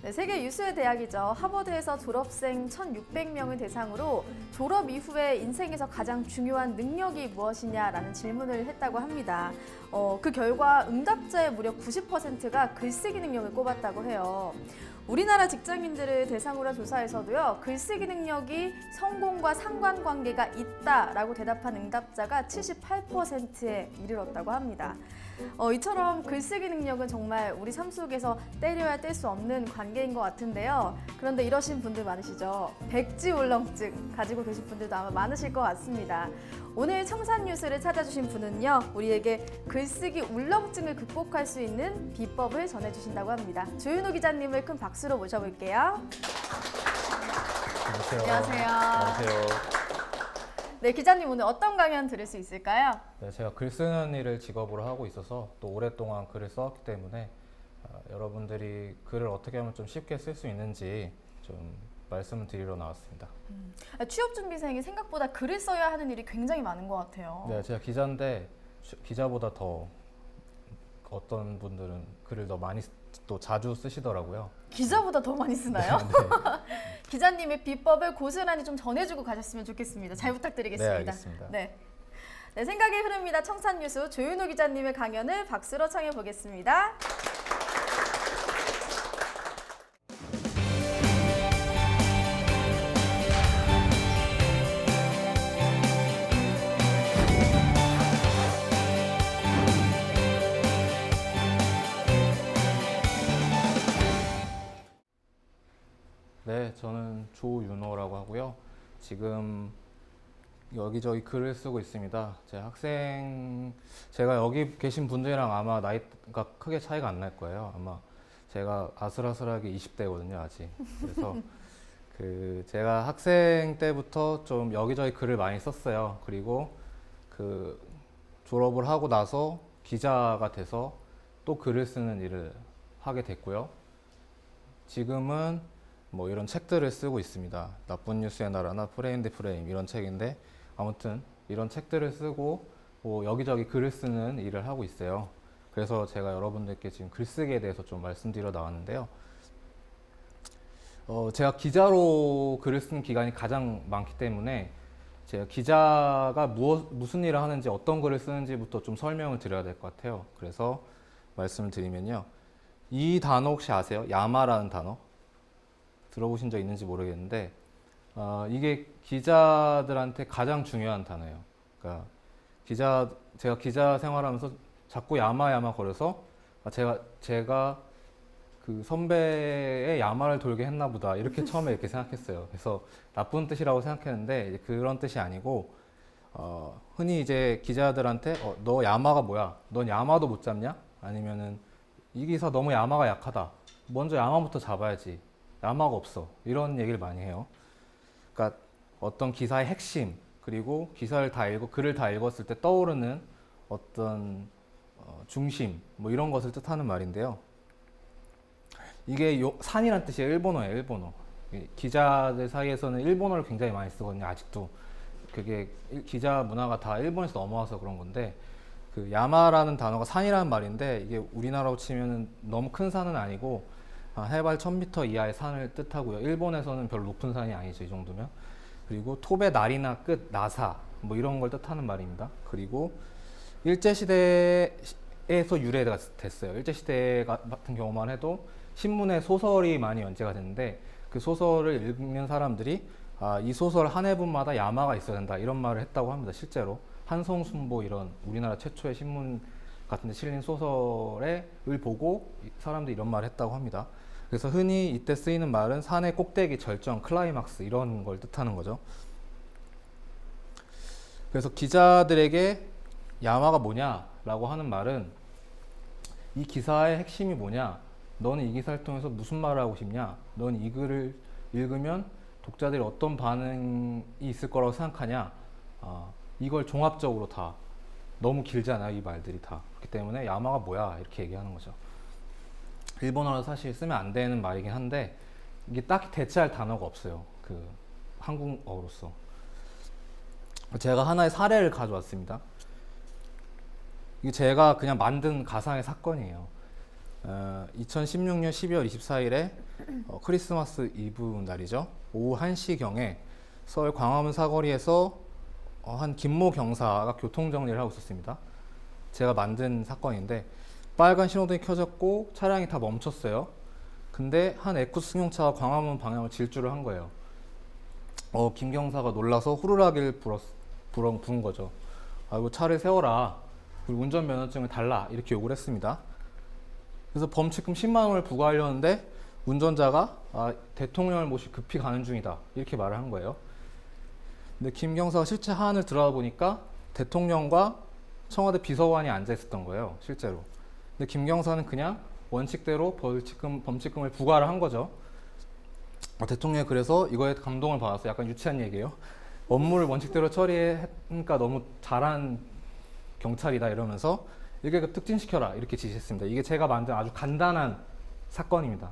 네, 세계 유수의 대학이죠. 하버드에서 졸업생 1,600명을 대상으로 졸업 이후에 인생에서 가장 중요한 능력이 무엇이냐라는 질문을 했다고 합니다. 그 결과 응답자의 무려 90%가 글쓰기 능력을 꼽았다고 해요. 우리나라 직장인들을 대상으로 한 조사에서도요, 글쓰기 능력이 성공과 상관관계가 있다라고 대답한 응답자가 78%에 이르렀다고 합니다. 이처럼 글쓰기 능력은 정말 우리 삶 속에서 떼려야 뗄 수 없는 관계인 것 같은데요. 그런데 이러신 분들 많으시죠? 백지 울렁증 가지고 계신 분들도 아마 많으실 것 같습니다. 오늘 청산 뉴스를 찾아주신 분은요, 우리에게 글쓰기 울렁증을 극복할 수 있는 비법을 전해주신다고 합니다. 조윤호 기자님을 큰 박수로 모셔볼게요. 안녕하세요. 안녕하세요. 네, 기자님 오늘 어떤 강연 들을 수 있을까요? 네, 제가 글 쓰는 일을 직업으로 하고 있어서 또 오랫동안 글을 써왔기 때문에 여러분들이 글을 어떻게 하면 좀 쉽게 쓸 수 있는지 좀 말씀을 드리러 나왔습니다. 취업준비생이 생각보다 글을 써야 하는 일이 굉장히 많은 것 같아요. 네, 제가 기자인데 기자보다 더 어떤 분들은 글을 더 많이 또 자주 쓰시더라고요. 기자보다 더 많이 쓰나요? 네. 기자님의 비법을 고스란히 좀 전해주고 가셨으면 좋겠습니다. 잘 부탁드리겠습니다. 네, 알겠습니다. 네, 생각의 흐릅니다. 청산뉴스 조윤호 기자님의 강연을 박수로 청해 보겠습니다. 네, 저는 조윤호라고 하고요. 지금 여기저기 글을 쓰고 있습니다. 제가 여기 계신 분들이랑 아마 나이가 크게 차이가 안 날 거예요. 아마 제가 아슬아슬하게 20대거든요, 아직. 그래서 제가 학생 때부터 좀 여기저기 글을 많이 썼어요. 그리고 졸업을 하고 나서 기자가 돼서 또 글을 쓰는 일을 하게 됐고요. 지금은 뭐 이런 책들을 쓰고 있습니다. 나쁜 뉴스의 나라나 프레임 대 프레임 이런 책인데, 아무튼 이런 책들을 쓰고 뭐 여기저기 글을 쓰는 일을 하고 있어요. 그래서 제가 여러분들께 지금 글쓰기에 대해서 좀 말씀드리러 나왔는데요. 제가 기자로 글을 쓴 기간이 가장 많기 때문에 제가 기자가 무슨 일을 하는지, 어떤 글을 쓰는지부터 좀 설명을 드려야 될 것 같아요. 그래서 말씀을 드리면요, 이 단어 혹시 아세요? 야마라는 단어 들어보신 적 있는지 모르겠는데, 이게 기자들한테 가장 중요한 단어예요. 그러니까 제가 기자 생활하면서 자꾸 야마 거려서 제가 그 선배의 야마를 돌게 했나 보다, 이렇게 처음에 이렇게 생각했어요. 그래서 나쁜 뜻이라고 생각했는데 이제 그런 뜻이 아니고, 흔히 이제 기자들한테 너 야마가 뭐야? 넌 야마도 못 잡냐? 아니면은 이 기사 너무 야마가 약하다. 먼저 야마부터 잡아야지. 야마가 없어. 이런 얘기를 많이 해요. 그러니까 어떤 기사의 핵심, 그리고 글을 다 읽었을 때 떠오르는 어떤 중심, 뭐 이런 것을 뜻하는 말인데요. 이게 산이란 뜻이에요. 일본어예요, 일본어. 기자들 사이에서는 일본어를 굉장히 많이 쓰거든요, 아직도. 그게 기자 문화가 다 일본에서 넘어와서 그런 건데, 야마라는 단어가 산이라는 말인데, 이게 우리나라로 치면은 너무 큰 산은 아니고 해발 1000m 이하의 산을 뜻하고요. 일본에서는 별로 높은 산이 아니죠, 이 정도면. 그리고 톱의 날이나 끝, 나사, 뭐 이런 걸 뜻하는 말입니다. 그리고 일제시대에서 유래가 됐어요. 일제시대 같은 경우만 해도 신문에 소설이 많이 연재가 됐는데, 그 소설을 읽는 사람들이 이 소설 한 회분마다 야마가 있어야 된다, 이런 말을 했다고 합니다. 실제로 한송순보, 이런 우리나라 최초의 신문 같은 데 실린 소설을 보고 사람들이 이런 말을 했다고 합니다. 그래서 흔히 이때 쓰이는 말은 산의 꼭대기, 절정, 클라이막스, 이런 걸 뜻하는 거죠. 그래서 기자들에게 야마가 뭐냐라고 하는 말은, 이 기사의 핵심이 뭐냐, 너는 이 기사를 통해서 무슨 말을 하고 싶냐, 넌 이 글을 읽으면 독자들이 어떤 반응이 있을 거라고 생각하냐, 이걸 종합적으로 다, 너무 길잖아요, 이 말들이 다. 그렇기 때문에 야마가 뭐야, 이렇게 얘기하는 거죠. 일본어로 사실 쓰면 안 되는 말이긴 한데, 이게 딱히 대체할 단어가 없어요, 한국어로서. 제가 하나의 사례를 가져왔습니다. 이게 제가 그냥 만든 가상의 사건이에요. 2016년 12월 24일에 크리스마스 이브 날이죠. 오후 1시경에 서울 광화문 사거리에서 한 김모 경사가 교통정리를 하고 있었습니다. 제가 만든 사건인데 빨간 신호등이 켜졌고 차량이 다 멈췄어요. 근데 한 에쿠스 승용차가 광화문 방향으로 질주를 한 거예요. 김 경사가 놀라서 후루라기를 부른 거죠. 아이고 차를 세워라. 그리고 운전면허증을 달라. 이렇게 요구를 했습니다. 그래서 범칙금 10만 원을 부과하려는데 운전자가 대통령을 모시 급히 가는 중이다. 이렇게 말을 한 거예요. 근데 김 경사가 실제 하안을 들어가 보니까 대통령과 청와대 비서관이 앉아 있었던 거예요. 실제로. 근데 김 경사는 그냥 원칙대로 범칙금을 부과를 한 거죠. 대통령이 그래서 이거에 감동을 받아서 약간 유치한 얘기예요. 업무를 원칙대로 처리하니까 너무 잘한 경찰이다 이러면서 1계급 특진시켜라 이렇게 지시했습니다. 이게 제가 만든 아주 간단한 사건입니다.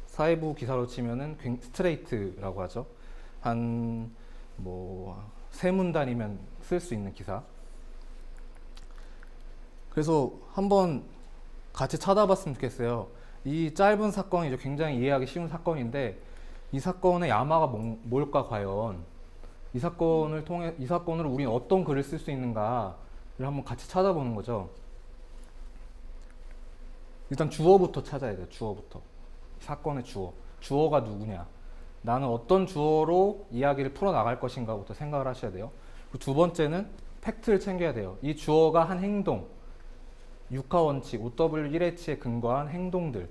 사회부 기사로 치면은 스트레이트라고 하죠. 한 세 문단이면 쓸 수 있는 기사. 그래서 한번 같이 찾아봤으면 좋겠어요. 이 짧은 사건이죠. 굉장히 이해하기 쉬운 사건인데 이 사건의 야마가 뭘까 과연 이 사건으로 우리는 어떤 글을 쓸 수 있는가를 한번 같이 찾아보는 거죠. 일단 주어부터 찾아야 돼요. 주어부터. 사건의 주어. 주어가 누구냐. 나는 어떤 주어로 이야기를 풀어나갈 것인가부터 생각을 하셔야 돼요. 그리고 두 번째는 팩트를 챙겨야 돼요. 이 주어가 한 행동, 육하원칙, OW1H에 근거한 행동들,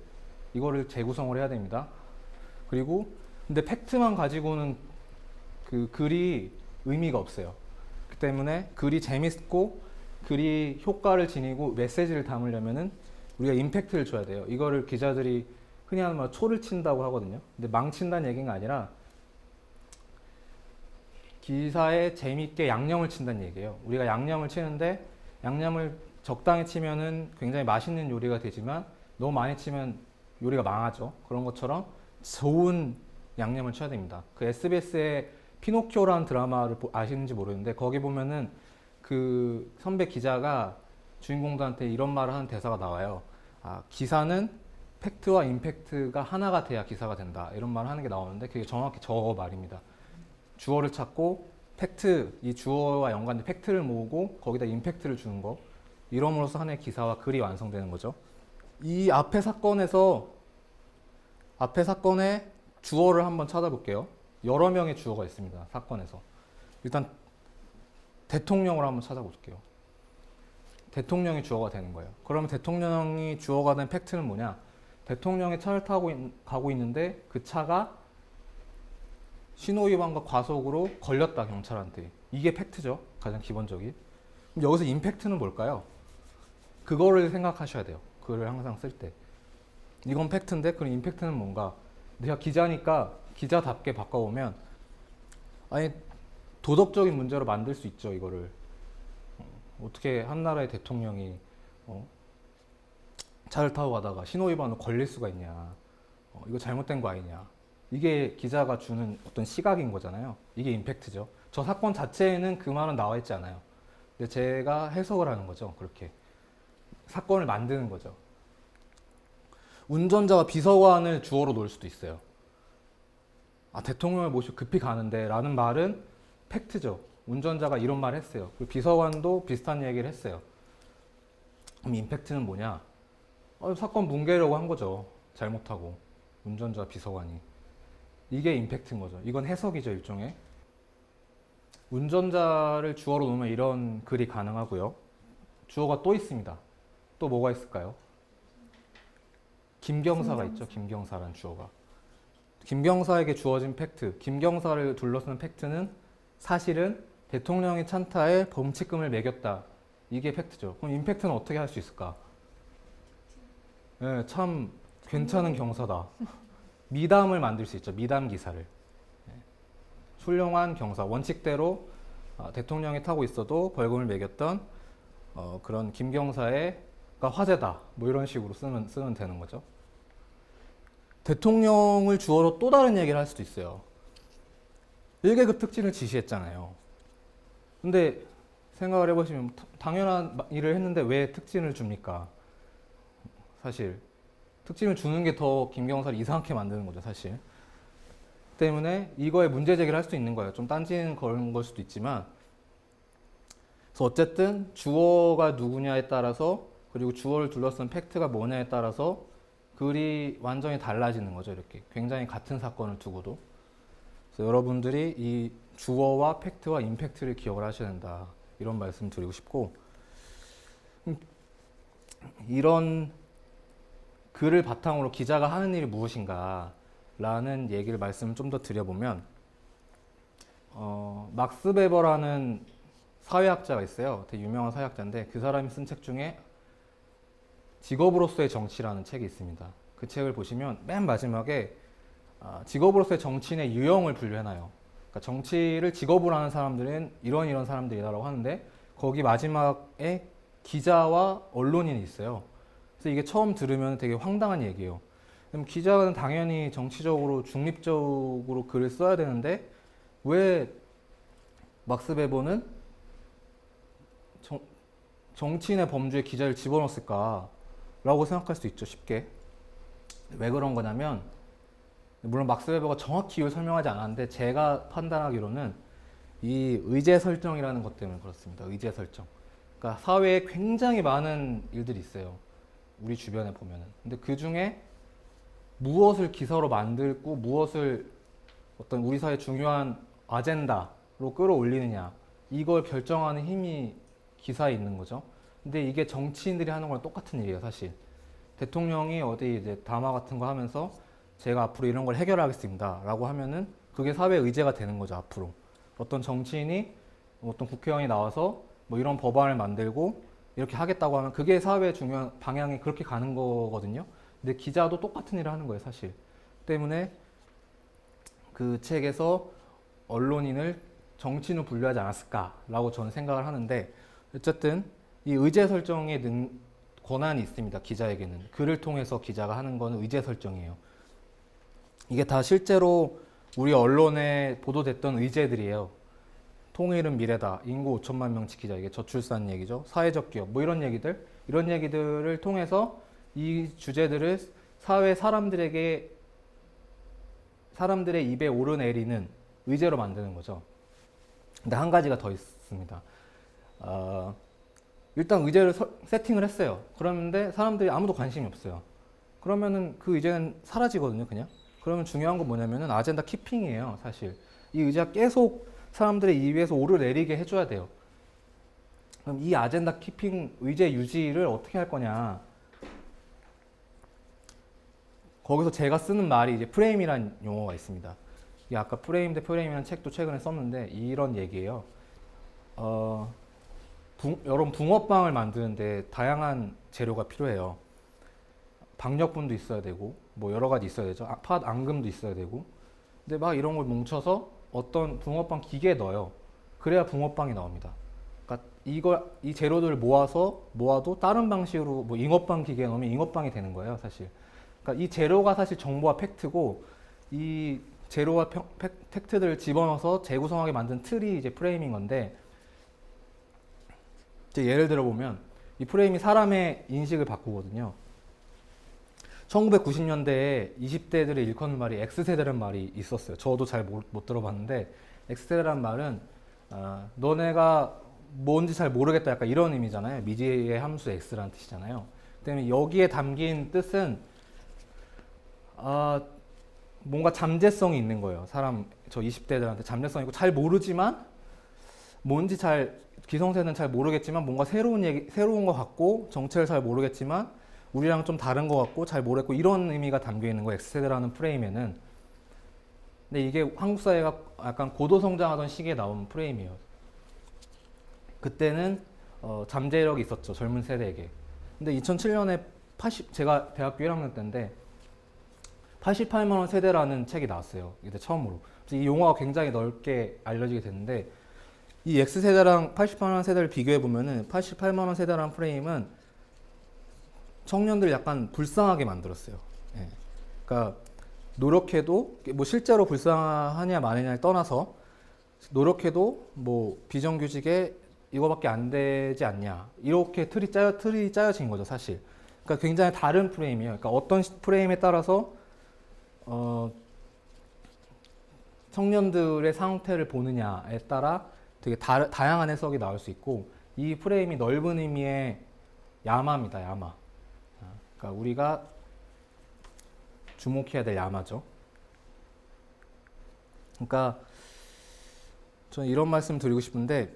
이거를 재구성을 해야 됩니다. 그리고 근데 팩트만 가지고는 그 글이 의미가 없어요. 그 때문에 글이 재밌고 글이 효과를 지니고 메시지를 담으려면은 우리가 임팩트를 줘야 돼요. 이거를 기자들이 흔히 하는 말 초를 친다고 하거든요. 근데 망친다는 얘기가 아니라 기사에 재밌게 양념을 친다는 얘기예요. 우리가 양념을 치는데 양념을 적당히 치면은 굉장히 맛있는 요리가 되지만 너무 많이 치면 요리가 망하죠. 그런 것처럼 좋은 양념을 쳐야 됩니다. 그 SBS의 피노키오라는 드라마를 아시는지 모르는데 거기 보면은 그 선배 기자가 주인공들한테 이런 말을 하는 대사가 나와요. 기사는 팩트와 임팩트가 하나가 돼야 기사가 된다. 이런 말을 하는 게 나오는데 그게 정확히 저 말입니다. 주어를 찾고 팩트, 이 주어와 연관된 팩트를 모으고 거기다 임팩트를 주는 거. 이럼으로써 하나의 기사와 글이 완성되는 거죠. 이 앞에 사건의 주어를 한번 찾아볼게요. 여러 명의 주어가 있습니다. 사건에서. 일단 대통령을 한번 찾아볼게요. 대통령이 주어가 되는 거예요. 그러면 대통령이 주어가 된 팩트는 뭐냐? 대통령이 차를 타고 가고 있는데 그 차가 신호위반과 과속으로 걸렸다, 경찰한테. 이게 팩트죠. 가장 기본적인. 그럼 여기서 임팩트는 뭘까요? 그거를 생각하셔야 돼요. 글을 항상 쓸 때. 이건 팩트인데 그럼 임팩트는 뭔가? 내가 기자니까 기자답게 바꿔보면 도덕적인 문제로 만들 수 있죠. 이거를. 어떻게 한 나라의 대통령이 차를 타고 가다가 신호위반으로 걸릴 수가 있냐. 이거 잘못된 거 아니냐. 이게 기자가 주는 어떤 시각인 거잖아요. 이게 임팩트죠. 저 사건 자체에는 그 말은 나와 있지 않아요. 근데 제가 해석을 하는 거죠. 그렇게. 사건을 만드는 거죠. 운전자가 비서관을 주어로 놓을 수도 있어요. 대통령을 모시고 급히 가는데 라는 말은 팩트죠. 운전자가 이런 말을 했어요. 그리고 비서관도 비슷한 얘기를 했어요. 그럼 임팩트는 뭐냐? 사건 뭉개려고 한 거죠. 잘못하고. 운전자, 비서관이. 이게 임팩트인 거죠. 이건 해석이죠, 일종의. 운전자를 주어로 놓으면 이런 글이 가능하고요. 주어가 또 있습니다. 또 뭐가 있을까요? 김경사가 있죠. 김경사라는 주어가. 김경사에게 주어진 팩트. 김경사를 둘러쓰는 팩트는 사실은 대통령이 찬타에 범칙금을 매겼다. 이게 팩트죠. 그럼 임팩트는 어떻게 할 수 있을까? 네, 참 괜찮은 경사다. 미담을 만들 수 있죠. 미담 기사를. 네. 훌륭한 경사. 원칙대로 대통령이 타고 있어도 벌금을 매겼던 그런 김경사가 화제다. 뭐 이런 식으로 쓰면 되는 거죠. 대통령을 주어로 또 다른 얘기를 할 수도 있어요. 1계급 특진을 지시했잖아요. 근데 생각을 해보시면 당연한 일을 했는데 왜 특진을 줍니까? 사실 특징을 주는 게 더 김경사를 이상하게 만드는 거죠, 사실. 때문에 이거에 문제 제기를 할 수 있는 거예요. 좀 딴지는 그런 걸 수도 있지만. 그래서 어쨌든 주어가 누구냐에 따라서 그리고 주어를 둘러싼 팩트가 뭐냐에 따라서 글이 완전히 달라지는 거죠. 이렇게 굉장히 같은 사건을 두고도. 그래서 여러분들이 이 주어와 팩트와 임팩트를 기억을 하셔야 된다. 이런 말씀 드리고 싶고, 이런 글을 바탕으로 기자가 하는 일이 무엇인가 라는 얘기를 말씀을 좀 더 드려보면, 막스 베버라는 사회학자가 있어요. 되게 유명한 사회학자인데 그 사람이 쓴 책 중에 직업으로서의 정치라는 책이 있습니다. 그 책을 보시면 맨 마지막에 직업으로서의 정치인의 유형을 분류해놔요. 그러니까 정치를 직업으로 하는 사람들은 이런 사람들이다라고 하는데 거기 마지막에 기자와 언론인이 있어요. 그래서 이게 처음 들으면 되게 황당한 얘기예요. 그럼 기자는 당연히 정치적으로 중립적으로 글을 써야 되는데 왜 막스 베버는 정치인의 범주에 기자를 집어넣었을까라고 생각할 수 있죠, 쉽게. 왜 그런 거냐면, 물론 막스 베버가 정확히 이유를 설명하지 않았는데 제가 판단하기로는 이 의제 설정이라는 것 때문에 그렇습니다. 의제 설정. 그러니까 사회에 굉장히 많은 일들이 있어요. 우리 주변에 보면은. 근데 그 중에 무엇을 기사로 만들고 무엇을 어떤 우리 사회 중요한 아젠다로 끌어올리느냐, 이걸 결정하는 힘이 기사에 있는 거죠. 근데 이게 정치인들이 하는 거랑 똑같은 일이에요, 사실. 대통령이 어디 이제 담화 같은 거 하면서 제가 앞으로 이런 걸 해결하겠습니다 라고 하면은 그게 사회 의제가 되는 거죠, 앞으로. 어떤 정치인이 어떤 국회의원이 나와서 뭐 이런 법안을 만들고 이렇게 하겠다고 하면 그게 사회의 중요한 방향이 그렇게 가는 거거든요. 근데 기자도 똑같은 일을 하는 거예요, 사실. 때문에 그 책에서 언론인을 정치인으로 분류하지 않았을까라고 저는 생각을 하는데, 어쨌든 이 의제 설정의 권한이 있습니다, 기자에게는. 글을 통해서 기자가 하는 건 의제 설정이에요. 이게 다 실제로 우리 언론에 보도됐던 의제들이에요. 통일은 미래다, 인구 5천만 명 지키자, 이게 저출산 얘기죠. 사회적 기업, 뭐 이런 얘기들을 통해서 이 주제들을 사회 사람들의 입에 오르내리는 의제로 만드는 거죠. 근데 한 가지가 더 있습니다. 일단 의제를 세팅을 했어요. 그런데 사람들이 아무도 관심이 없어요. 그러면은 그 의제는 사라지거든요, 그냥. 그러면 중요한 건 뭐냐면은 아젠다 키핑이에요, 사실. 이 의제가 계속 사람들의 입에서 오르내리게 해줘야 돼요. 그럼 이 아젠다 키핑, 의제 유지를 어떻게 할 거냐. 거기서 제가 쓰는 말이 이제 프레임이라는 용어가 있습니다. 이 아까 프레임 대 프레임이라는 책도 최근에 썼는데 이런 얘기예요. 여러분 붕어빵을 만드는데 다양한 재료가 필요해요. 박력분도 있어야 되고 뭐 여러 가지 있어야 되죠. 팥, 앙금도 있어야 되고. 근데 막 이런 걸 뭉쳐서 어떤 붕어빵 기계에 넣어요. 그래야 붕어빵이 나옵니다. 그러니까 이 재료들을 모아도 다른 방식으로 뭐 잉어빵 기계에 넣으면 잉어빵이 되는 거예요, 사실. 그러니까 이 재료가 사실 정보와 팩트고, 이 재료와 팩트들을 집어넣어서 재구성하게 만든 틀이 이제 프레임인 건데, 이제 예를 들어 보면 이 프레임이 사람의 인식을 바꾸거든요. 1990년대에 20대들이 일컫는 말이 X세대라는 말이 있었어요. 저도 잘 못 들어봤는데, X세대라는 말은 너네가 뭔지 잘 모르겠다, 약간 이런 의미잖아요. 미지의 함수 X라는 뜻이잖아요. 때문에 여기에 담긴 뜻은 뭔가 잠재성이 있는 거예요. 저 20대들한테 잠재성이 있고, 잘 모르지만 뭔지 기성세대는 잘 모르겠지만 뭔가 새로운 것 같고, 정체를 잘 모르겠지만 우리랑 좀 다른 것 같고 잘 모르겠고, 이런 의미가 담겨 있는 거예요, X세대라는 프레임에는. 근데 이게 한국 사회가 약간 고도성장하던 시기에 나온 프레임이에요. 그때는 잠재력이 있었죠, 젊은 세대에게. 근데 2007년에 제가 대학교 1학년 때인데 88만 원 세대라는 책이 나왔어요, 이때 처음으로. 그래서 이 용어가 굉장히 넓게 알려지게 됐는데, 이 X세대랑 88만 원 세대를 비교해 보면은 88만 원 세대라는 프레임은 청년들 약간 불쌍하게 만들었어요. 예. 그러니까 노력해도 뭐 실제로 불쌍하냐 마느냐를 떠나서 노력해도 뭐 비정규직에 이거밖에 안 되지 않냐, 이렇게 틀이 짜여진 거죠, 사실. 그러니까 굉장히 다른 프레임이에요. 그러니까 어떤 프레임에 따라서 청년들의 상태를 보느냐에 따라 되게 다양한 해석이 나올 수 있고, 이 프레임이 넓은 의미의 야마입니다. 야마. 그러니까 우리가 주목해야 될 야마죠. 그러니까 저는 이런 말씀 드리고 싶은데,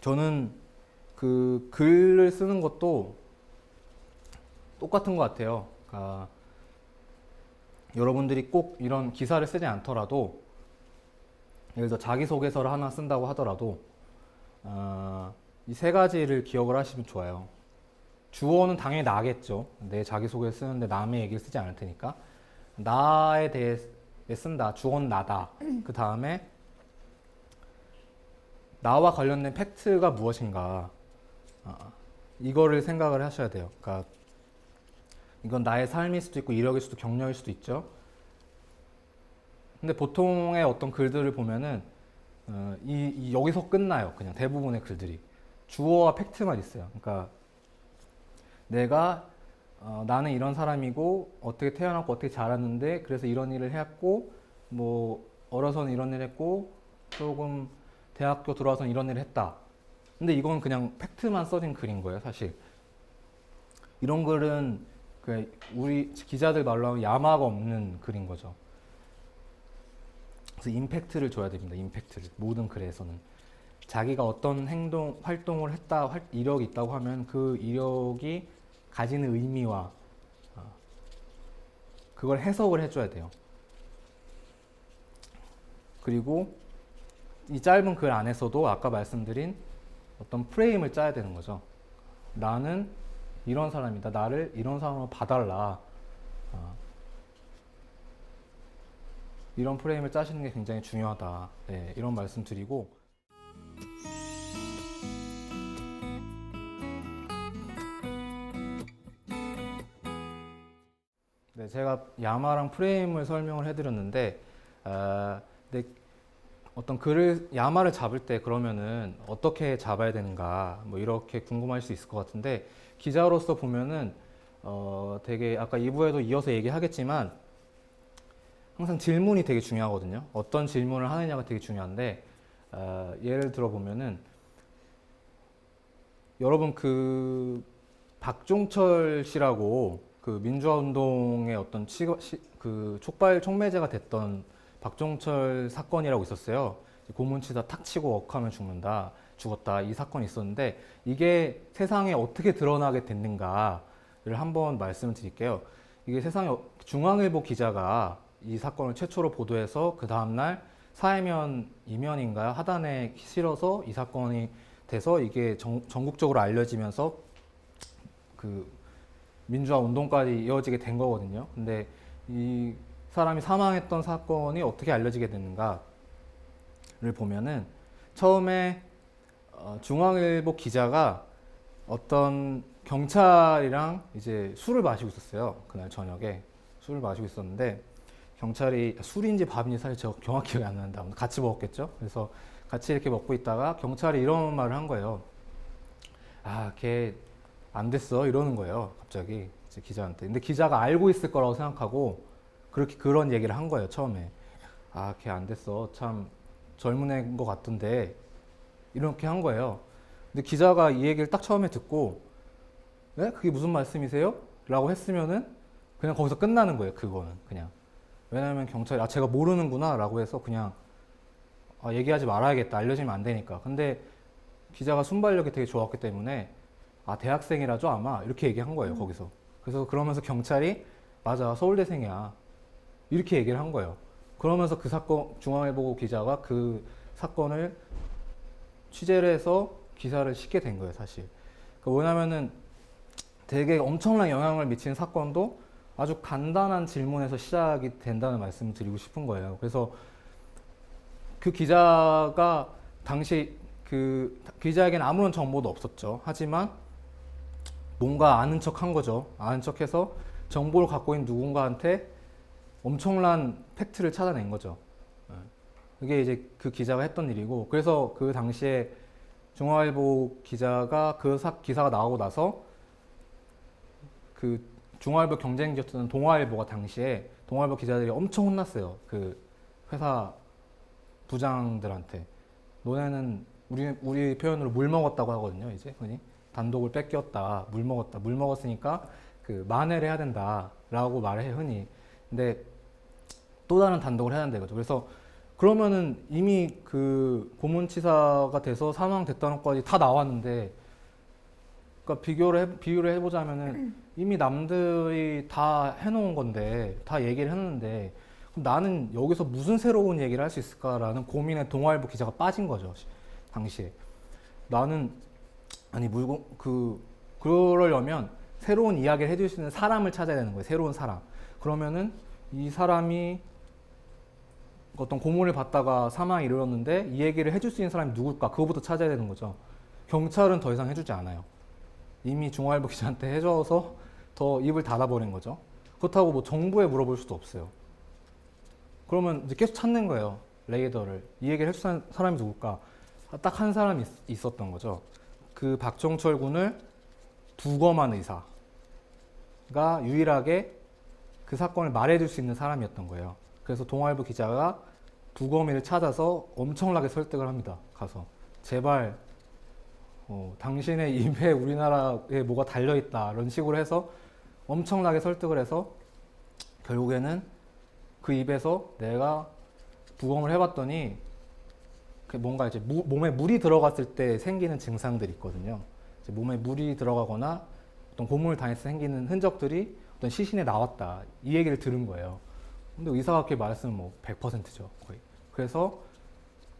저는 그 글을 쓰는 것도 똑같은 것 같아요. 그러니까 여러분들이 꼭 이런 기사를 쓰지 않더라도, 예를 들어 자기소개서를 하나 쓴다고 하더라도 이 세 가지를 기억을 하시면 좋아요. 주어는 당연히 나겠죠. 내 자기소개를 쓰는데 남의 얘기를 쓰지 않을 테니까. 나에 대해 쓴다. 주어는 나다. 그 다음에 나와 관련된 팩트가 무엇인가. 이거를 생각을 하셔야 돼요. 그러니까 이건 나의 삶일 수도 있고 이력일 수도 경력일 수도 있죠. 근데 보통의 어떤 글들을 보면은 여기서 끝나요. 그냥 대부분의 글들이 주어와 팩트만 있어요. 그러니까 내가 나는 이런 사람이고 어떻게 태어났고 어떻게 자랐는데 그래서 이런 일을 했고 뭐 어려서는 이런 일을 했고 조금 대학교 들어와서는 이런 일을 했다. 근데 이건 그냥 팩트만 써진 글인 거예요, 사실. 이런 글은 우리 기자들 말로 하면 야마가 없는 글인 거죠. 그래서 임팩트를 줘야 됩니다. 임팩트를. 모든 글에서는. 자기가 어떤 활동을 했다, 이력이 있다고 하면 그 이력이 가지는 의미와 그걸 해석을 해줘야 돼요. 그리고 이 짧은 글 안에서도 아까 말씀드린 어떤 프레임을 짜야 되는 거죠. 나는 이런 사람이다. 나를 이런 사람으로 봐달라. 이런 프레임을 짜시는 게 굉장히 중요하다. 네, 이런 말씀 드리고, 네, 제가 야마랑 프레임을 설명을 해드렸는데, 근데 어떤 글을 야마를 잡을 때 그러면은 어떻게 잡아야 되는가 뭐 이렇게 궁금할 수 있을 것 같은데, 기자로서 보면은 되게 아까 2부에도 이어서 얘기하겠지만 항상 질문이 되게 중요하거든요. 어떤 질문을 하느냐가 되게 중요한데, 예를 들어 보면은 여러분 그 박종철 씨라고 그 민주화 운동의 어떤 그 촉매제가 됐던 박종철 사건이라고 있었어요. 고문치다 탁 치고 억하면 죽었다 이 사건이 있었는데, 이게 세상에 어떻게 드러나게 됐는가를 한번 말씀을 드릴게요. 이게 세상에 중앙일보 기자가 이 사건을 최초로 보도해서 그 다음날 사회면 이면인가요? 하단에 실어서 이 사건이 돼서 이게 전국적으로 알려지면서 그 민주화 운동까지 이어지게 된 거거든요. 근데 이 사람이 사망했던 사건이 어떻게 알려지게 됐는가를 보면은 처음에 중앙일보 기자가 어떤 경찰이랑 이제 술을 마시고 있었어요. 그날 저녁에 술을 마시고 있었는데, 경찰이 술인지 밥인지 사실 제가 정확히 기억이 안 난다. 같이 먹었겠죠. 그래서 같이 이렇게 먹고 있다가 경찰이 이런 말을 한 거예요. 걔 안 됐어 이러는 거예요. 갑자기 이제 기자한테. 근데 기자가 알고 있을 거라고 생각하고 그런 얘기를 한 거예요. 처음에. 걔 안 됐어. 참 젊은 애인 것 같던데 이렇게 한 거예요. 근데 기자가 이 얘기를 딱 처음에 듣고, 네? 그게 무슨 말씀이세요? 라고 했으면은 그냥 거기서 끝나는 거예요. 그거는 그냥. 왜냐면 경찰이 제가 모르는구나 라고 해서 그냥 얘기하지 말아야겠다. 알려지면 안 되니까. 근데 기자가 순발력이 되게 좋았기 때문에 대학생이라죠 아마 이렇게 얘기한 거예요. 거기서. 그래서 그러면서 경찰이 맞아 서울대생이야 이렇게 얘기를 한 거예요. 그러면서 그 사건, 중앙일보 기자가 그 사건을 취재를 해서 기사를 싣게 된 거예요, 사실. 왜냐면은 되게 엄청난 영향을 미치는 사건도 아주 간단한 질문에서 시작이 된다는 말씀을 드리고 싶은 거예요. 그래서 그 기자가 당시 그 기자에게는 아무런 정보도 없었죠. 하지만 뭔가 아는 척 한 거죠. 아는 척 해서 정보를 갖고 있는 누군가한테 엄청난 팩트를 찾아낸 거죠. 그게 이제 그 기자가 했던 일이고, 그래서 그 당시에 중앙일보 기자가 그 기사가 나오고 나서 그 중앙일보 경쟁지였던 동아일보가 당시에 동아일보 기자들이 엄청 혼났어요. 그 회사 부장들한테. 너네는 우리 표현으로 물 먹었다고 하거든요. 이제 흔히 단독을 뺏겼다, 물 먹었다, 물 먹었으니까 그 만회를 해야 된다라고 말해 흔히. 근데 또 다른 단독을 해야 된다 이거죠. 그래서 그러면은 이미 그 고문치사가 돼서 사망됐다는 것까지 다 나왔는데, 그러니까 비유를 해보자면은 이미 남들이 다 해놓은 건데, 다 얘기를 했는데, 그럼 나는 여기서 무슨 새로운 얘기를 할 수 있을까라는 고민에 동아일보 기자가 빠진 거죠. 당시에. 나는 아니 그러려면 새로운 이야기를 해줄 수 있는 사람을 찾아야 되는 거예요. 새로운 사람. 그러면은 이 사람이 어떤 고문을 받다가 사망에 이르렀는데 이 얘기를 해줄 수 있는 사람이 누굴까? 그거부터 찾아야 되는 거죠. 경찰은 더 이상 해주지 않아요. 이미 중앙일보 기자한테 해줘서 더 입을 닫아버린 거죠. 그렇다고 뭐 정부에 물어볼 수도 없어요. 그러면 이제 계속 찾는 거예요. 레이더를. 이 얘기를 해줄 수 있는 사람이 누굴까? 딱 한 사람이 있었던 거죠. 그 박정철 군을 두검한 의사가 유일하게 그 사건을 말해줄 수 있는 사람이었던 거예요. 그래서 동아일보 기자가 두검이를 찾아서 엄청나게 설득을 합니다. 가서 제발 당신의 입에 우리나라에 뭐가 달려있다 이런 식으로 해서 엄청나게 설득을 해서 결국에는 그 입에서 내가 부검을 해봤더니 뭔가 이제 몸에 물이 들어갔을 때 생기는 증상들이 있거든요. 이제 몸에 물이 들어가거나 어떤 고문을 당해서 생기는 흔적들이 어떤 시신에 나왔다. 이 얘기를 들은 거예요. 근데 의사가 그렇게 말했으면 뭐 100%죠. 거의. 그래서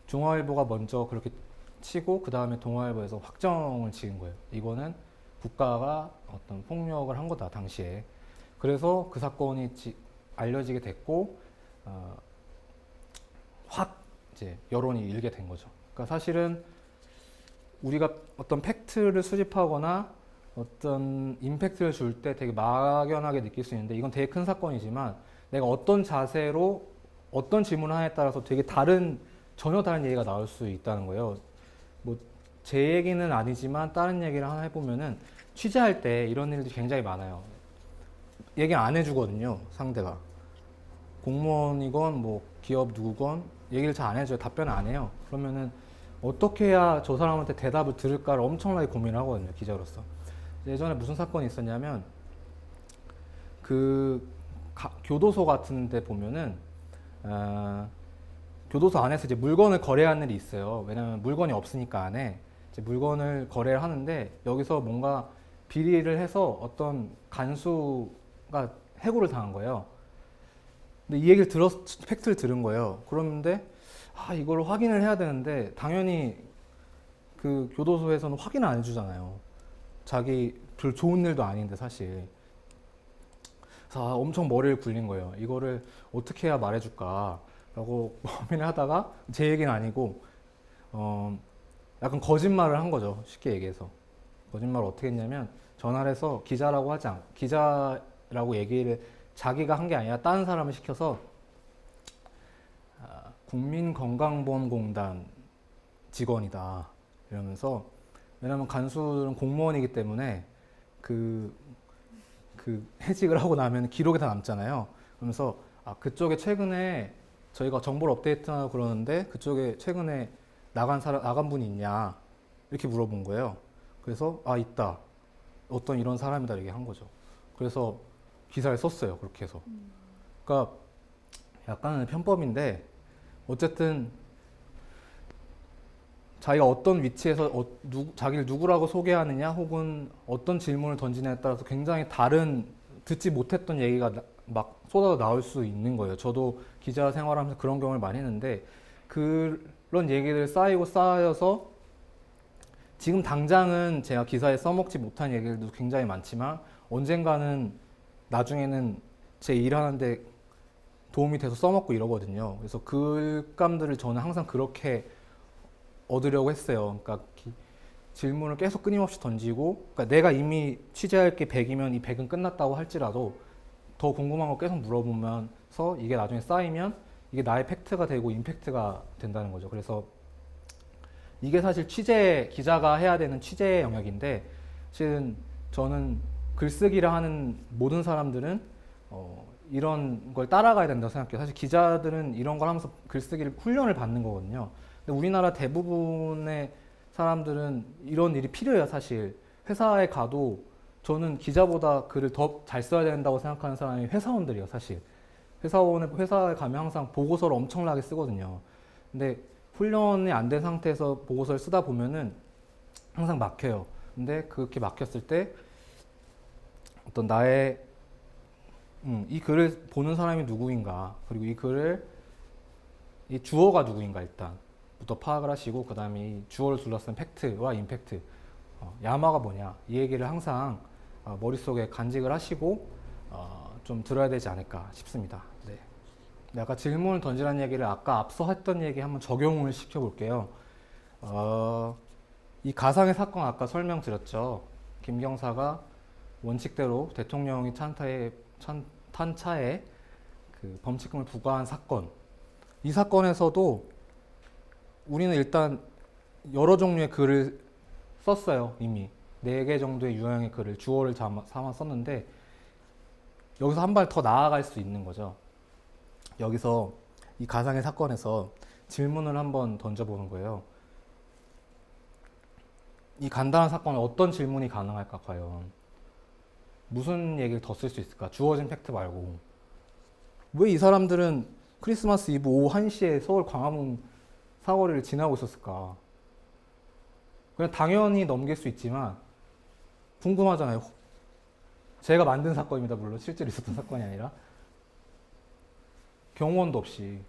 중앙일보가 먼저 그렇게 치고 그 다음에 동아일보에서 확정을 지은 거예요. 이거는 국가가 어떤 폭력을 한 거다 당시에. 그래서 그 사건이 알려지게 됐고 확 이제 여론이 일게 된 거죠. 그러니까 사실은 우리가 어떤 팩트를 수집하거나 어떤 임팩트를 줄 때 되게 막연하게 느낄 수 있는데 이건 되게 큰 사건이지만 내가 어떤 자세로 어떤 질문을 하냐에 따라서 되게 전혀 다른 얘기가 나올 수 있다는 거예요. 뭐 제 얘기는 아니지만 다른 얘기를 하나 해보면은 취재할 때 이런 일들이 굉장히 많아요. 얘기를 안 해주거든요, 상대가. 공무원이건 뭐 기업 누구건 얘기를 잘 안 해줘요. 답변을 안 해요. 그러면은 어떻게 해야 저 사람한테 대답을 들을까를 엄청나게 고민을 하거든요, 기자로서. 예전에 무슨 사건이 있었냐면 그 교도소 같은 데 보면은 교도소 안에서 이제 물건을 거래하는 일이 있어요. 왜냐면 물건이 없으니까 안에 이제 물건을 거래를 하는데 여기서 뭔가 비리를 해서 어떤 간수가 해고를 당한 거예요. 근데 이 얘기를 팩트를 들은 거예요. 그런데 이걸 확인을 해야 되는데 당연히 그 교도소에서는 확인을 안 해주잖아요. 자기 별 좋은 일도 아닌데 사실. 그래서 엄청 머리를 굴린 거예요. 이거를 어떻게 해야 말해줄까라고 고민을 하다가 제 얘기는 아니고 약간 거짓말을 한 거죠. 쉽게 얘기해서. 거짓말을 어떻게 했냐면 전화를 해서 기자라고 얘기를 자기가 한 게 아니라 다른 사람을 시켜서 국민건강보험공단 직원이다 이러면서, 왜냐면 간수는 공무원이기 때문에 그 해직을 하고 나면 기록이 다 남잖아요. 그러면서 그쪽에 최근에 저희가 정보를 업데이트하고 그러는데 그쪽에 최근에 나간 분이 있냐 이렇게 물어본 거예요. 그래서 있다. 어떤 이런 사람이다 이렇게 한 거죠. 그래서 기사를 썼어요. 그렇게 해서. 그러니까 약간은 편법인데 어쨌든 자기가 어떤 위치에서 자기를 누구라고 소개하느냐 혹은 어떤 질문을 던지냐에 따라서 굉장히 다른 듣지 못했던 얘기가 막 쏟아져 나올 수 있는 거예요. 저도 기자 생활하면서 그런 경험을 많이 했는데 그런 얘기들 쌓여서 지금 당장은 제가 기사에 써먹지 못한 얘기들도 굉장히 많지만 언젠가는 나중에는 제 일하는데 도움이 돼서 써먹고 이러거든요. 그래서 글감들을 저는 항상 그렇게 얻으려고 했어요. 그러니까 질문을 계속 끊임없이 던지고, 그러니까 내가 이미 취재할 게 100이면 이 100은 끝났다고 할지라도 더 궁금한 거 계속 물어보면서 이게 나중에 쌓이면 이게 나의 팩트가 되고 임팩트가 된다는 거죠. 그래서 이게 사실 기자가 해야 되는 취재의 영역인데, 실은 저는 글쓰기를 하는 모든 사람들은 이런 걸 따라가야 된다고 생각해요. 사실 기자들은 이런 걸 하면서 글쓰기를 훈련을 받는 거거든요. 근데 우리나라 대부분의 사람들은 이런 일이 필요해요. 사실 회사에 가도 저는 기자보다 글을 더 잘 써야 된다고 생각하는 사람이 회사원들이에요. 사실 회사에 가면 항상 보고서를 엄청나게 쓰거든요. 근데 훈련이 안 된 상태에서 보고서를 쓰다 보면은 항상 막혀요. 근데 그렇게 막혔을 때 어떤 나의 이 글을 보는 사람이 누구인가, 그리고 이 주어가 누구인가 일단부터 파악을 하시고, 그 다음에 이 주어를 둘러싼 팩트와 임팩트, 야마가 뭐냐, 이 얘기를 항상 머릿속에 간직을 하시고 좀 들어야 되지 않을까 싶습니다. 네. 네, 아까 질문을 던지라는 얘기를 아까 앞서 했던 얘기 한번 적용을 시켜볼게요. 이 가상의 사건 아까 설명드렸죠. 김경사가 원칙대로 대통령이 탄 차에 그 범칙금을 부과한 사건. 이 사건에서도 우리는 일단 여러 종류의 글을 썼어요. 이미 4개 정도의 유형의 글을 주어를 삼아 썼는데, 여기서 한 발 더 나아갈 수 있는 거죠. 여기서 이 가상의 사건에서 질문을 한번 던져보는 거예요. 이 간단한 사건에 어떤 질문이 가능할까, 과연? 무슨 얘기를 더 쓸 수 있을까? 주어진 팩트 말고. 왜 이 사람들은 크리스마스 이브 오후 1시에 서울 광화문 사거리를 지나고 있었을까? 그냥 당연히 넘길 수 있지만 궁금하잖아요. 제가 만든 사건입니다. 물론 실제로 있었던 사건이 아니라. 경호원도 없이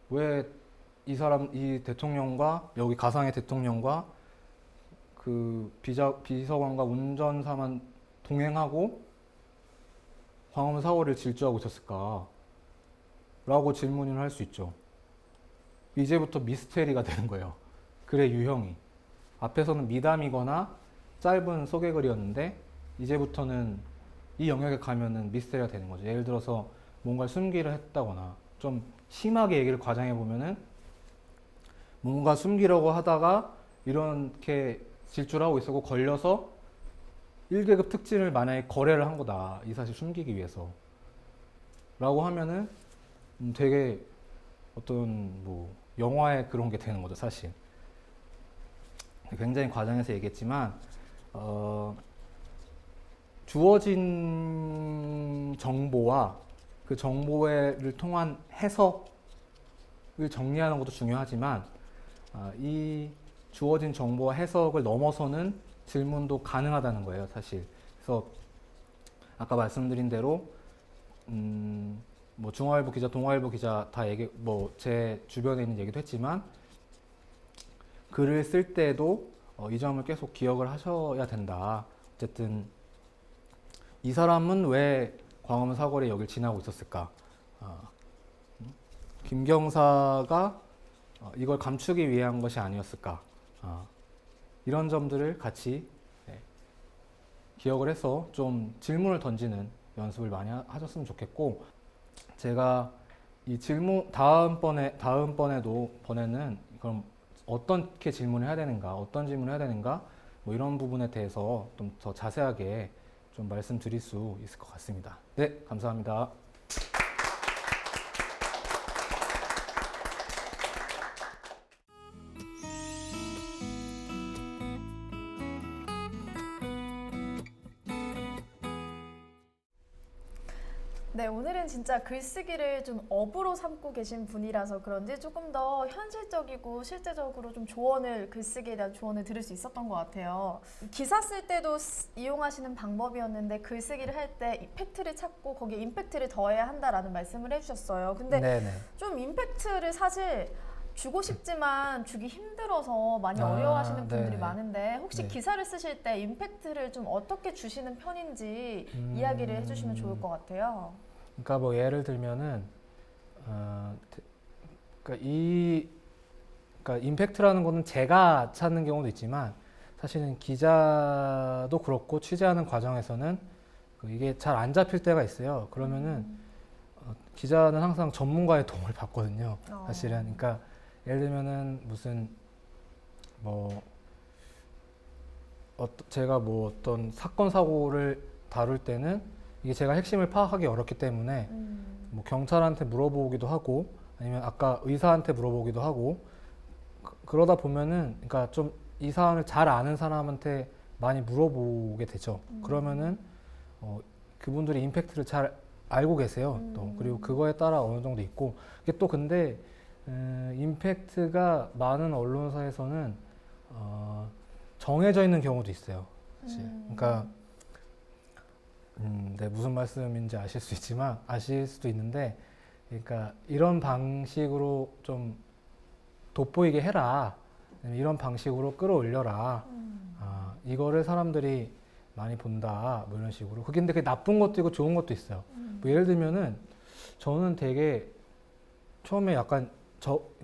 왜 이 대통령과, 여기 가상의 대통령과 그 비서관과 운전사만 동행하고 광화문 사거리를 질주하고 있었을까? 라고 질문을 할 수 있죠. 이제부터 미스테리가 되는 거예요. 글의 유형이. 앞에서는 미담이거나 짧은 소개글이었는데 이제부터는 이 영역에 가면은 미스테리가 되는 거죠. 예를 들어서 뭔가를 숨기려 했다거나, 좀 심하게 얘기를 과장해 보면은 뭔가 숨기려고 하다가 이렇게 질주를 하고 있었고 걸려서 1계급 특진을 만약에 거래를 한 거다, 이 사실 숨기기 위해서 라고 하면은 되게 어떤 뭐 영화에 그런 게 되는 거죠. 사실 굉장히 과장해서 얘기했지만 주어진 정보와 그 정보를 통한 해석을 정리하는 것도 중요하지만 이 주어진 정보와 해석을 넘어서는 질문도 가능하다는 거예요, 사실. 그래서 아까 말씀드린 대로 뭐 중앙일보 기자, 동아일보 기자 다 뭐 제 주변에 있는 얘기도 했지만 글을 쓸 때도 이 점을 계속 기억을 하셔야 된다. 어쨌든 이 사람은 왜 광화문 사거리에 여길 지나고 있었을까? 김경사가 이걸 감추기 위한 것이 아니었을까? 이런 점들을 같이 기억을 해서 좀 질문을 던지는 연습을 많이 하셨으면 좋겠고, 제가 이 질문 다음번에는 그럼 어떻게 질문을 해야 되는가, 어떤 질문을 해야 되는가, 뭐 이런 부분에 대해서 좀 더 자세하게 좀 말씀드릴 수 있을 것 같습니다. 네, 감사합니다. 네, 오늘은 진짜 글쓰기를 좀 업으로 삼고 계신 분이라서 그런지 조금 더 현실적이고 실제적으로 좀 글쓰기에 대한 조언을 들을 수 있었던 것 같아요. 기사 쓸 때도 이용하시는 방법이었는데 글쓰기를 할 때 팩트를 찾고 거기에 임팩트를 더해야 한다라는 말씀을 해주셨어요. 근데 네네. 좀 임팩트를 사실 주고 싶지만 주기 힘들어서 많이 어려워하시는 분들이 네네. 많은데, 혹시 네. 기사를 쓰실 때 임팩트를 좀 어떻게 주시는 편인지 이야기를 해주시면 좋을 것 같아요. 그러니까 뭐 예를 들면은 그러니까 임팩트라는 거는 제가 찾는 경우도 있지만, 사실은 기자도 그렇고 취재하는 과정에서는 이게 잘 안 잡힐 때가 있어요. 그러면은 기자는 항상 전문가의 도움을 받거든요. 사실은. 그러니까 예를 들면은 무슨 뭐 제가 뭐 어떤 사건 사고를 다룰 때는 이게 제가 핵심을 파악하기 어렵기 때문에 뭐 경찰한테 물어보기도 하고 아니면 아까 의사한테 물어보기도 하고 그러다 보면은 그러니까 좀 이 사안을 잘 아는 사람한테 많이 물어보게 되죠. 그러면은 그분들이 임팩트를 잘 알고 계세요. 또 그리고 그거에 따라 어느 정도 있고 이게 또 근데 임팩트가 많은 언론사에서는 정해져 있는 경우도 있어요. 사실. 그러니까 네, 무슨 말씀인지 아실 수도 있는데, 그러니까 이런 방식으로 좀 돋보이게 해라. 이런 방식으로 끌어올려라. 이거를 사람들이 많이 본다. 뭐 이런 식으로. 근데 그게 나쁜 것도 있고 좋은 것도 있어요. 뭐 예를 들면은 저는 되게 처음에 약간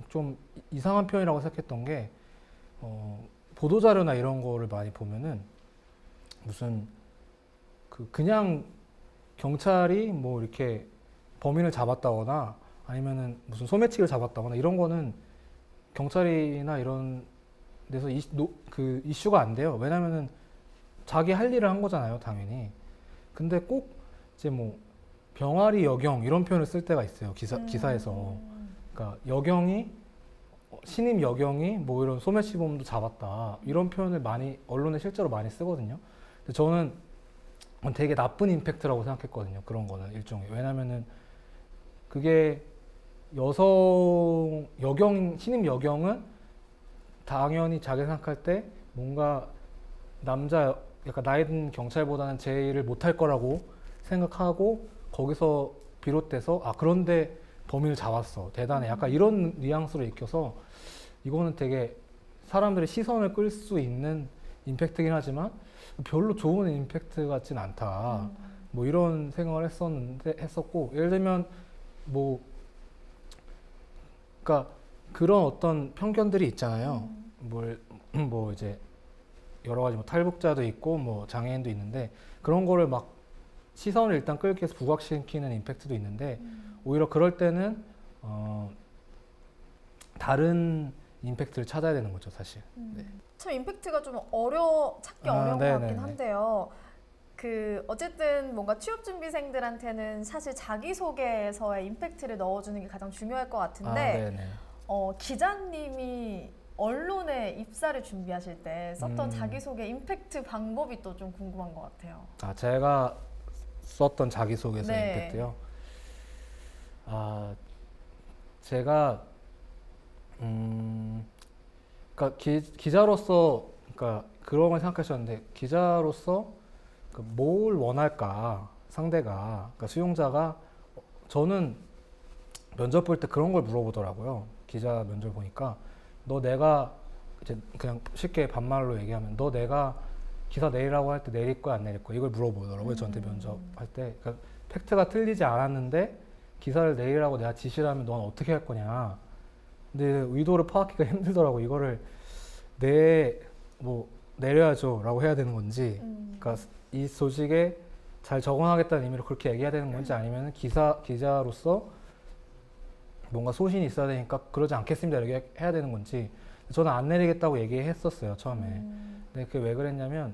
좀 이상한 표현이라고 생각했던 게 보도자료나 이런 거를 많이 보면은 무슨 그냥 경찰이 뭐 이렇게 범인을 잡았다거나 아니면은 무슨 소매치기를 잡았다거나 이런 거는 경찰이나 이런 데서 그 이슈가 안 돼요. 왜냐면은 자기 할 일을 한 거잖아요, 당연히. 근데 꼭 이제 뭐 병아리 여경 이런 표현을 쓸 때가 있어요, 기사에서. 그러니까 신임 여경이 뭐 이런 소매치범도 잡았다 이런 표현을 언론에 실제로 많이 쓰거든요. 근데 저는 되게 나쁜 임팩트라고 생각했거든요. 그런 거는 일종의. 왜냐면은 그게 신임 여경은 당연히 자기 생각할 때 뭔가 약간 나이 든 경찰보다는 제 일을 못할 거라고 생각하고 거기서 비롯돼서 그런데 범인을 잡았어. 대단해. 약간 이런 뉘앙스로 익혀서 이거는 되게 사람들의 시선을 끌 수 있는 임팩트긴 하지만 별로 좋은 임팩트 같진 않다. 뭐 이런 생각을 했었고, 예를 들면 뭐 그러니까 그런 어떤 편견들이 있잖아요. 뭐 이제 여러 가지 뭐 탈북자도 있고 뭐 장애인도 있는데 그런 거를 막 시선을 일단 끌기 위해서 부각시키는 임팩트도 있는데 오히려 그럴 때는 다른 임팩트를 찾아야 되는 거죠, 사실. 네. 참 임팩트가 좀 찾기 어려운 것 같긴 한데요. 어쨌든 뭔가 취업준비생들한테는 사실 자기소개에서의 임팩트를 넣어주는 게 가장 중요할 것 같은데, 기자님이 언론에 입사를 준비하실 때 썼던 자기소개 임팩트 방법이 또 좀 궁금한 것 같아요. 제가 썼던 자기소개서 네. 임팩트요? 제가 그러니까 기자로서 그러니까 그런 걸 생각하셨는데 기자로서 뭘 원할까 상대가 그러니까 수용자가 저는 면접 볼 때 그런 걸 물어보더라고요. 기자 면접 보니까 내가 이제 그냥 쉽게 반말로 얘기하면 내가 기사 내리라고 할 때 내릴 거야 안 내릴 거야 이걸 물어보더라고요. 저한테 면접할 때. 그러니까 팩트가 틀리지 않았는데 기사를 내리라고 내가 지시를 하면 넌 어떻게 할 거냐. 근데 의도를 파악하기가 힘들더라고. 이거를 내려야죠 라고 해야 되는 건지 그러니까 이 조직에 잘 적응하겠다는 의미로 그렇게 얘기해야 되는 건지 아니면 기자로서 뭔가 소신이 있어야 되니까 그러지 않겠습니다 이렇게 해야 되는 건지 저는 안 내리겠다고 얘기했었어요, 처음에. 근데 그게 왜 그랬냐면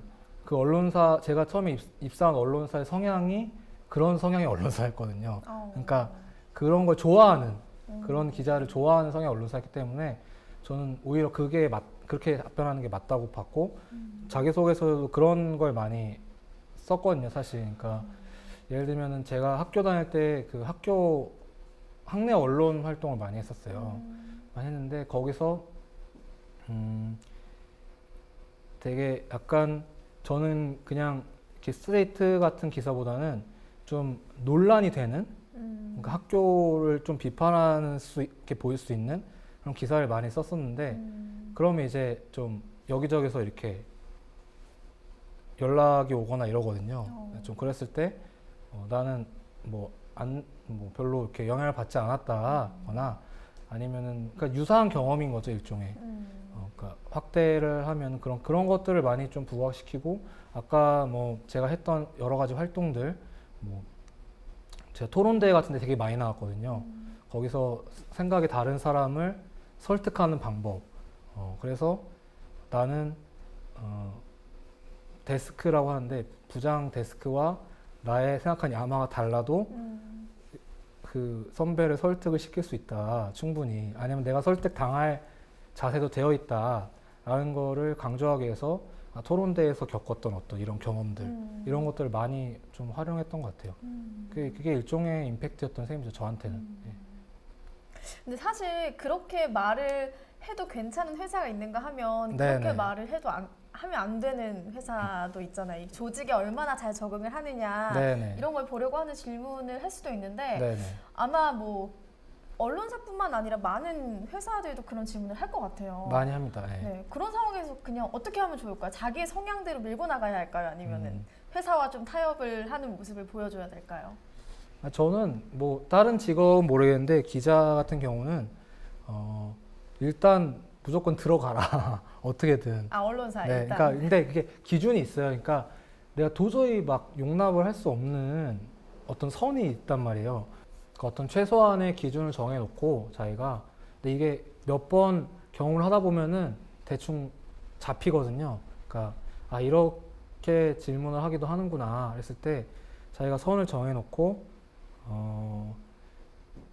제가 처음에 입사한 언론사의 성향이 그런 성향의 언론사였거든요. 그러니까 그런 걸 좋아하는 그런 기자를 좋아하는 성향의 언론사였기 때문에 저는 오히려 그렇게 답변하는 게 맞다고 봤고 자기소개서에도 그런 걸 많이 썼거든요, 사실. 그러니까 예를 들면은 제가 학교 다닐 때 학내 언론 활동을 많이 했었어요. 많이 했는데 거기서 되게 약간 저는 그냥 이렇게 스트레이트 같은 기사보다는 좀 논란이 되는 그러니까 학교를 좀 비판하는 이렇게 보일 수 있는 그런 기사를 많이 썼었는데 그러면 이제 좀 여기저기서 이렇게 연락이 오거나 이러거든요. 좀 그랬을 때 나는 별로 이렇게 영향을 받지 않았다거나 아니면은 그러니까 유사한 경험인 거죠, 일종의. 그러니까 확대를 하면 그런 것들을 많이 좀 부각시키고 아까 뭐 제가 했던 여러 가지 활동들 제가 토론대회 같은 데 되게 많이 나왔거든요. 거기서 생각이 다른 사람을 설득하는 방법. 그래서 나는 데스크라고 하는데 부장 데스크와 나의 생각한 야마가 달라도 그 선배를 설득을 시킬 수 있다. 충분히. 아니면 내가 설득 당할 자세도 되어 있다라는 거를 강조하기 위해서 토론대에서 겪었던 어떤 이런 경험들 이런 것들을 많이 좀 활용했던 것 같아요. 그게 일종의 임팩트였던 셈이죠. 저한테는. 예. 근데 사실 그렇게 말을 해도 괜찮은 회사가 있는가 하면 네네. 그렇게 말을 해도 하면 안 되는 회사도 있잖아요. 이 조직에 얼마나 잘 적응을 하느냐 네네. 이런 걸 보려고 하는 질문을 할 수도 있는데 네네. 아마 뭐 언론사뿐만 아니라 많은 회사들도 그런 질문을 할 것 같아요. 많이 합니다. 예. 네, 그런 상황에서 그냥 어떻게 하면 좋을까요? 자기의 성향대로 밀고 나가야 할까요? 아니면은 회사와 좀 타협을 하는 모습을 보여줘야 될까요? 저는 뭐 다른 직업은 모르겠는데 기자 같은 경우는 일단 무조건 들어가라. 어떻게든. 언론사에 네, 일단. 그러니까 근데 그게 기준이 있어요. 그러니까 내가 도저히 막 용납을 할 수 없는 어떤 선이 있단 말이에요. 그러니까 어떤 최소한의 기준을 정해놓고 자기가 근데 이게 몇 번 경험을 하다 보면은 대충 잡히거든요. 그러니까 이렇게 질문을 하기도 하는구나 했을 때 자기가 선을 정해놓고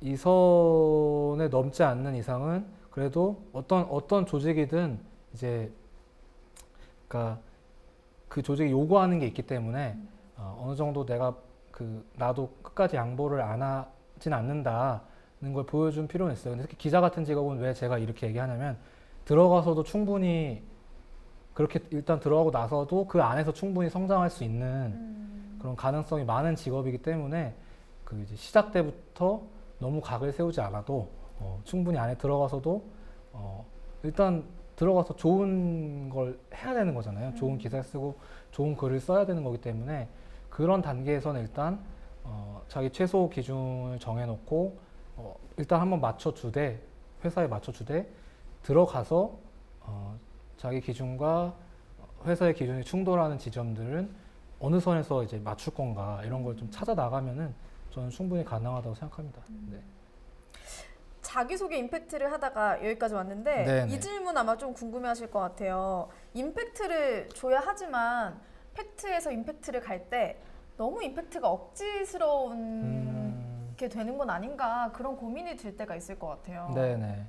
이 선에 넘지 않는 이상은 그래도 어떤 조직이든 이제 그러니까 그 조직이 요구하는 게 있기 때문에 어느 정도 내가 나도 끝까지 양보를 안 하진 않는다는 걸 보여준 필요는 있어요. 근데 특히 기자 같은 직업은 왜 제가 이렇게 얘기하냐면 들어가서도 충분히 그렇게 일단 들어가고 나서도 그 안에서 충분히 성장할 수 있는 그런 가능성이 많은 직업이기 때문에 그 이제 시작 때부터 너무 각을 세우지 않아도 충분히 안에 들어가서도 일단 들어가서 좋은 걸 해야 되는 거잖아요. 좋은 기사를 쓰고 좋은 글을 써야 되는 거기 때문에 그런 단계에서는 일단 자기 최소 기준을 정해놓고 일단 한번 맞춰주되 회사에 맞춰주되 들어가서 자기 기준과 회사의 기준이 충돌하는 지점들은 어느 선에서 이제 맞출 건가 이런 걸 좀 찾아 나가면은 저는 충분히 가능하다고 생각합니다. 네. 자기소개 임팩트를 하다가 여기까지 왔는데 네네. 이 질문 아마 좀 궁금해하실 것 같아요. 임팩트를 줘야 하지만 팩트에서 임팩트를 갈 때 너무 임팩트가 억지스러운 게 되는 건 아닌가 그런 고민이 들 때가 있을 것 같아요. 네네.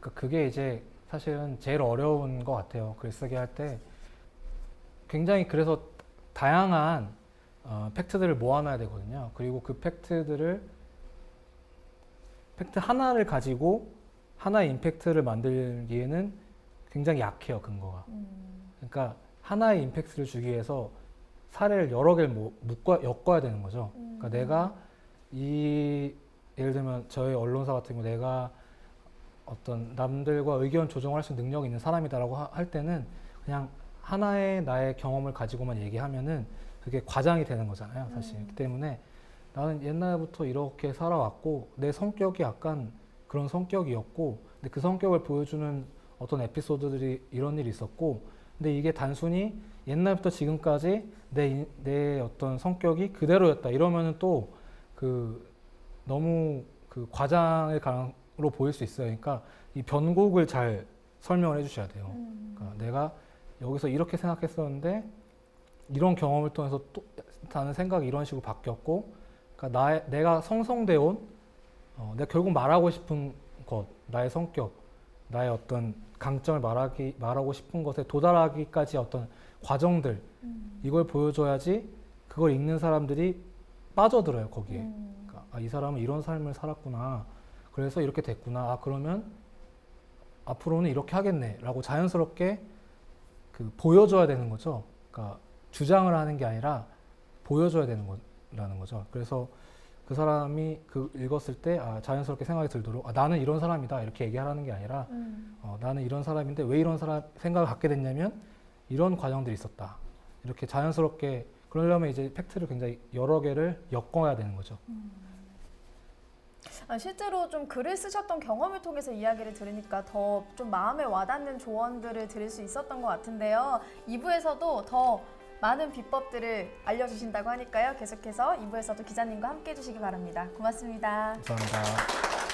그게 이제 사실은 제일 어려운 것 같아요. 글쓰기 할 때 굉장히 그래서 다양한 팩트들을 모아놔야 되거든요. 그리고 그 팩트 하나를 가지고 하나의 임팩트를 만들기에는 굉장히 약해요, 근거가. 그러니까 하나의 임팩트를 주기 위해서 사례를 여러 개를 엮어야 되는 거죠. 그러니까 내가 예를 들면 저희 언론사 같은 경우 내가 어떤 남들과 의견 조정할 수 있는 능력이 있는 사람이다라고 할 때는 그냥 하나의 나의 경험을 가지고만 얘기하면은 그게 과장이 되는 거잖아요, 사실. 그렇기 때문에 나는 옛날부터 이렇게 살아왔고 내 성격이 약간 그런 성격이었고 근데 그 성격을 보여주는 어떤 에피소드들이 이런 일이 있었고 근데 이게 단순히 옛날부터 지금까지 내 어떤 성격이 그대로였다 이러면은 또 너무 과장의 가능으로 보일 수 있어요. 그러니까 이 변곡을 잘 설명을 해주셔야 돼요. 그러니까 내가 여기서 이렇게 생각했었는데 이런 경험을 통해서 또 나는 생각이 이런 식으로 바뀌었고 그러니까 내가 성성돼 온 내가 결국 말하고 싶은 것, 나의 성격, 나의 어떤 강점을 말하고 싶은 것에 도달하기까지 어떤 과정들 이걸 보여줘야지 그걸 읽는 사람들이 빠져들어요 거기에. 그러니까 이 사람은 이런 삶을 살았구나. 그래서 이렇게 됐구나. 그러면 앞으로는 이렇게 하겠네라고 자연스럽게 보여줘야 되는 거죠. 그러니까 주장을 하는 게 아니라 보여줘야 되는 거라는 거죠. 그래서 그 사람이 읽었을 때 자연스럽게 생각이 들도록 나는 이런 사람이다 이렇게 얘기하라는 게 아니라 나는 이런 사람인데 왜 이런 생각을 갖게 됐냐면 이런 과정들이 있었다. 이렇게 자연스럽게 그러려면 이제 팩트를 굉장히 여러 개를 엮어야 되는 거죠. 실제로 좀 글을 쓰셨던 경험을 통해서 이야기를 들으니까 더 좀 마음에 와닿는 조언들을 들을 수 있었던 것 같은데요. 2부에서도 더 많은 비법들을 알려주신다고 하니까요. 계속해서 2부에서도 기자님과 함께 해주시기 바랍니다. 고맙습니다. 감사합니다.